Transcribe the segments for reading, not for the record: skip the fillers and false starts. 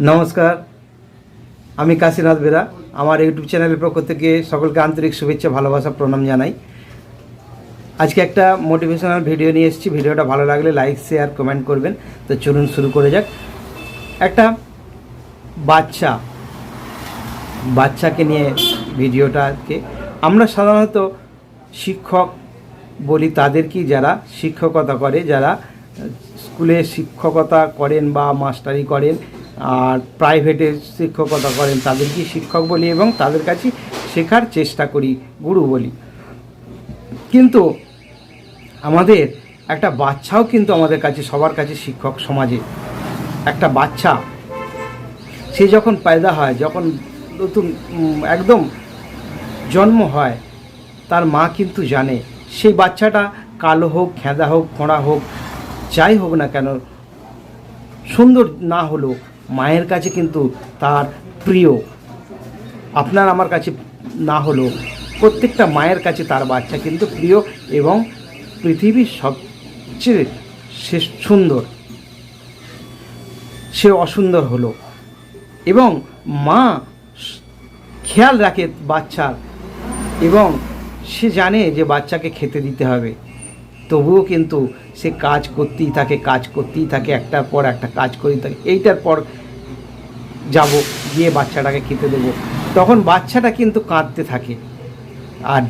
নমস্কার, আমি কাশীনাথ বেরা। আমার ইউটিউব চ্যানেলের পক্ষ থেকে সকলকে আন্তরিক শুভেচ্ছা, ভালোবাসা, প্রণাম জানাই। আজকে একটা মোটিভেশনাল ভিডিও নিয়ে এসেছি। ভিডিওটা ভালো লাগলে লাইক, শেয়ার, কমেন্ট করবেন। তো চলুন শুরু করে যাক। একটা বাচ্চাকে নিয়ে ভিডিওটাকে আমরা সাধারণত শিক্ষক বলি তাদেরকেই, যারা শিক্ষকতা করে, যারা স্কুলে শিক্ষকতা করেন বা মাস্টারি করেন আর প্রাইভেটে শিক্ষকতা করেন তাদেরকেই শিক্ষক বলি এবং তাদের কাছে শেখার চেষ্টা করি, গুরু বলি। কিন্তু আমাদের একটা বাচ্চাও কিন্তু আমাদের কাছে, সবার কাছে শিক্ষক। সমাজে একটা বাচ্চা, সে যখন পয়দা হয়, যখন নতুন একদম জন্ম হয়, তার মা কিন্তু জানে সেই বাচ্চাটা কালো হোক, খেঁদা হোক, খোঁড়া হোক, যাই হোক না কেন, সুন্দর না হলেও মায়ের কাছে কিন্তু তার প্রিয়। আপনার আমার কাছে না হলেও প্রত্যেকটা মায়ের কাছে তার বাচ্চা কিন্তু প্রিয় এবং পৃথিবীর সবচেয়ে সুন্দর। সে অসুন্দর হলো এবং মা খেয়াল রাখে বাচ্চার, এবং সে জানে যে বাচ্চাকে খেতে দিতে হবে, তবুও কিন্তু সে কাজ করতেই থাকে, একটার পর একটা কাজ করতেই থাকে। এইটার পর যাব, গিয়ে বাচ্চাটাকে খেতে দেবো। তখন বাচ্চাটা কিন্তু কাঁদতে থাকে, আর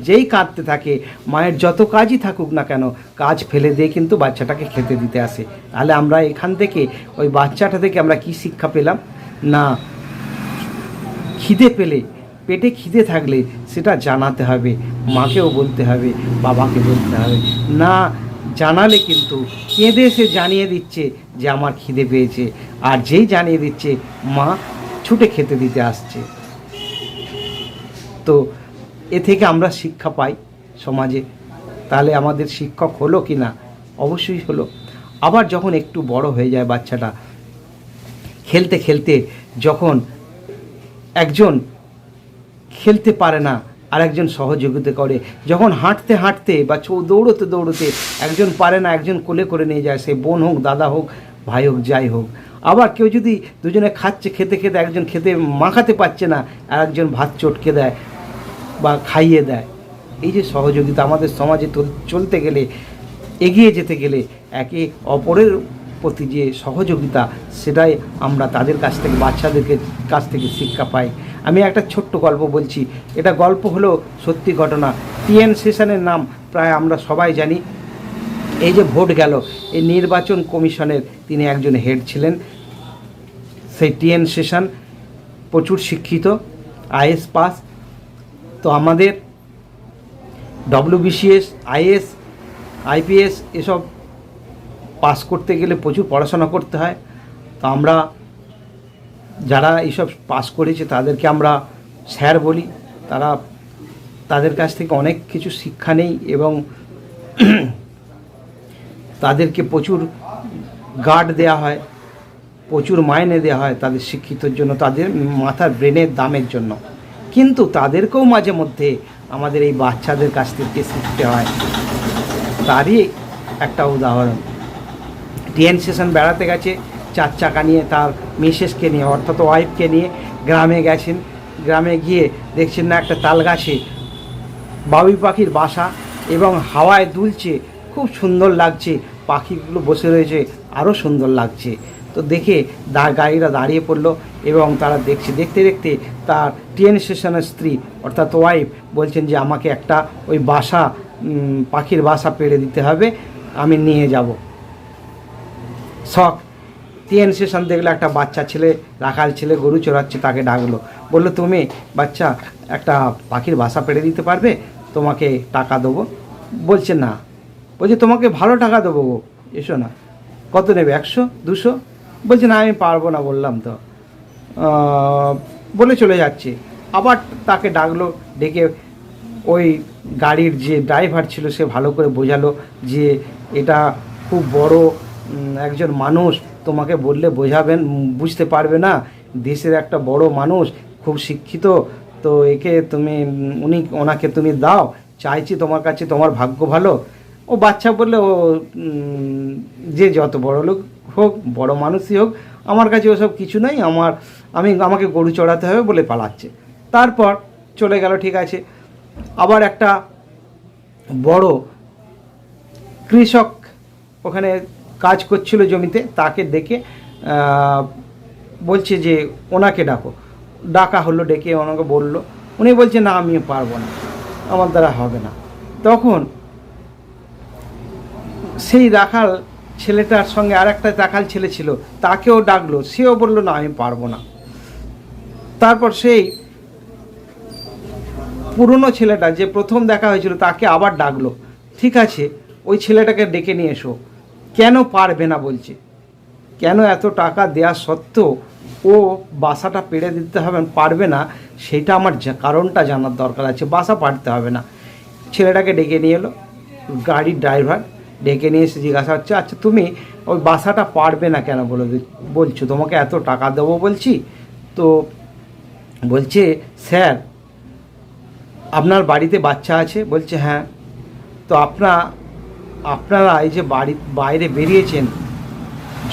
যেই কাঁদতে থাকে, মায়ের যত কাজই থাকুক না কেন, কাজ ফেলে দিয়ে কিন্তু বাচ্চাটাকে খেতে দিতে আসে। তাহলে আমরা এখান থেকে, ওই বাচ্চাটা থেকে আমরা কি শিক্ষা পেলাম? না, খিদে পেলে, পেটে খিদে থাকলে সেটা জানাতে হবে, মাকেও বলতে হবে, বাবাকে বলতে হবে। না জানালে কিন্তু কেঁদে সে জানিয়ে দিচ্ছে যে আমার খিদে পেয়েছে, আর যেই জানিয়ে দিচ্ছে মা ছুটে খেতে দিতে আসছে। তো এ থেকে আমরা শিক্ষা পাই সমাজে। তাহলে আমাদের শিক্ষক হলো কি না? অবশ্যই হলো। আবার যখন একটু বড় হয়ে যায় বাচ্চাটা, খেলতে খেলতে যখন একজন খেলতে পারে না আর একজন সহযোগিতা করে, যখন হাঁটতে হাঁটতে বা দৌড়তে দৌড়তে একজন পারে না, একজন কোলে করে নিয়ে যায়, সে বোন হোক, দাদা হোক, ভাই হোক, যাই হোক। আবার কেউ যদি দুজনে খাচ্ছে, খেতে খেতে একজন খেতে মাখাতে পারছে না, আর একজন ভাত চটকে দেয় বা খাইয়ে দেয়। এই যে সহযোগিতা আমাদের সমাজে চলতে গেলে, এগিয়ে যেতে গেলে, একে অপরের প্রতি যে সহযোগিতা, সেটাই আমরা তাদের কাছ থেকে, বাচ্চাদেরকে কাছ থেকে শিক্ষা পাই। আমি একটা ছোট্ট গল্প বলছি। এটা গল্প হলো সত্যি ঘটনা। টিএন সেশনের নাম প্রায় আমরা সবাই জানি। এই যে ভোট গেল, এই নির্বাচন কমিশনের তিনি একজন হেড ছিলেন। সেই টিএন সেশন প্রচুর শিক্ষিত, আইএস পাস। তো আমাদের ডব্লিউবিসিএস, আইএস, আইপিএস এসব পাস করতে গেলে প্রচুর পড়াশোনা করতে হয়। তো আমরা যারা এইসব পাস করেছে তাদেরকে আমরা স্যার বলি। তাদের কাছ থেকে অনেক কিছু শিক্ষা নেই এবং তাদেরকে প্রচুর গার্ড দেওয়া হয়, প্রচুর মাইনে দেওয়া হয় তাদের শিক্ষিতর জন্য, তাদের মাথার ব্রেনের দামের জন্য। কিন্তু তাদেরকেও মাঝে মধ্যে আমাদের এই বাচ্চাদের কাছ থেকে শিখতে হয়। তারই একটা উদাহরণ, টিএন সেশন বেড়াতে গেছে 4 চাকা নিয়ে, তার মিসেসকে নিয়ে, অর্থাৎ ওয়াইফকে নিয়ে গ্রামে গেছেন। গ্রামে গিয়ে দেখছেন না একটা তাল গাছে বাবুই পাখির বাসা, এবং হাওয়ায় দুলছে, খুব সুন্দর লাগছে, পাখিগুলো বসে রয়েছে, আরও সুন্দর লাগছে। তো দেখে গাড়িটা দাঁড়িয়ে পড়লো এবং তারা দেখছে। দেখতে দেখতে তার টিএন সেশনের স্ত্রী অর্থাৎ ওয়াইফ বলছেন যে আমাকে একটা ওই বাসা, পাখির বাসা পেড়ে দিতে হবে, আমি নিয়ে যাব। শখ। টিএন সেশন দেখলো একটা বাচ্চা ছেলে, রাখাল ছেলে, গরু চড়াচ্ছে, তাকে ডাকলো, বললো তুমি বাচ্চা একটা পাখির বাসা পেড়ে দিতে পারবে? তোমাকে টাকা দেবো। বলছে না, বলছে তোমাকে ভালো টাকা দেবো গো, এসো না। কত নেবে? 100, 200? বলছে না, আমি পারবো না বললাম তো, বলে চলে যাচ্ছে। আবার তাকে ডাকলো, ডেকে ওই গাড়ির যে ড্রাইভার ছিল সে ভালো করে বোঝালো যে এটা খুব বড় একজন মানুষ, তোমাকে বললে বুঝতে পারবে না, দেশের একটা বড় মানুষ, খুব শিক্ষিত, তো একে তুমি ওনাকে তুমি দাও, চাইছি তোমার কাছে, তোমার ভাগ্য ভালো। ও বাচ্চা বললে, ও যে যত বড় লোক হোক বড় মানুষই হোক, আমার কাছে ওসব কিছু নাই, আমাকে গরু চড়াতে হবে বলে পালাচ্ছে। তারপর চলে গেল, ঠিক আছে। আবার একটা বড় কৃষক ওখানে কাজ করছিল জমিতে, তাকে ডেকে বলছে যে ওনাকে ডাকা হলো, ডেকে ওনাকে বলল, উনি বলছে না আমি পারবো না, আমার দ্বারা হবে না। তখন সেই রাখাল ছেলেটার সঙ্গে আর একটা রাখাল ছেলে ছিল, তাকেও ডাকলো, সেও বলল না আমি পারবো না। তারপর সেই পুরনো ছেলেটা যে প্রথম দেখা হয়েছিল তাকে আবার ডাকলো, ঠিক আছে ওই ছেলেটাকে ডেকে নিয়ে এসো। কেন পারবে না বলছে, কেন এত টাকা দেওয়া সত্ত্বেও ও বাসাটা পেড়ে দিতে হবে পারবে না, সেটা আমার কারণটা জানার দরকার আছে। বাসা পাড়তে হবে না। ছেলেটাকে ডেকে নিয়ে এলো, গাড়ির ড্রাইভার ডেকে নিয়ে এসে জিজ্ঞাসা হচ্ছে, আচ্ছা তুমি ওই বাসাটা পারবে না কেন বলছো, তোমাকে এত টাকা দেবো বলছি। তো বলছে স্যার আপনার বাড়িতে বাচ্চা আছে? বলছে হ্যাঁ। তো আপনারা এই যে বাইরে বেরিয়েছেন,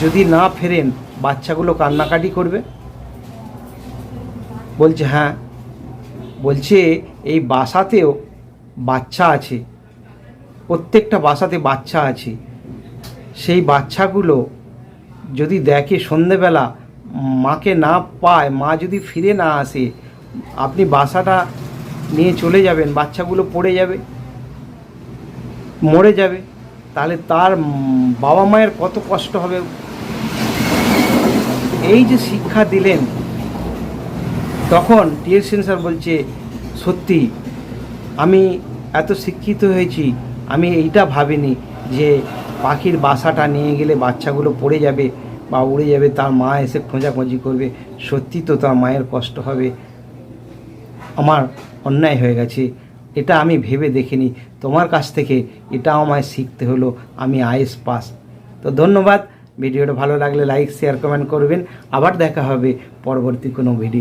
যদি না ফেরেন বাচ্চাগুলো কান্নাকাটি করবে? বলছে হ্যাঁ। বলছে এই বাসাতেও বাচ্চা আছে, প্রত্যেকটা বাসাতে বাচ্চা আছে, সেই বাচ্চাগুলো যদি দেখে সন্ধেবেলা মাকে না পায়, মা যদি ফিরে না আসে, আপনি বাসাটা নিয়ে চলে যাবেন, বাচ্চাগুলো পড়ে যাবে, মরে যাবে, তাহলে তার বাবা মায়ের কত কষ্ট হবে। এই যে শিক্ষা দিলেন, তখন টিএস সেন স্যার বলছে সত্যি আমি এত শিক্ষিত হয়েছি, আমি এইটা ভাবিনি যে পাখির বাসাটা নিয়ে গেলে বাচ্চাগুলো পড়ে যাবে বা উড়ে যাবে, তার মা এসে খোঁজাখুঁজি করবে, সত্যি তো তার মায়ের কষ্ট হবে, আমার অন্যায় হয়ে গেছে, এটা আমি ভেবে দেখিনি, তোমার কাছ থেকে এটা আমায় শিখতে হলো, আমি আইএস পাস। তো ধন্যবাদ। ভিডিওটা ভালো লাগলে লাইক শেয়ার কমেন্ট করবেন। আবার দেখা হবে পরবর্তী কোনো ভিডিও।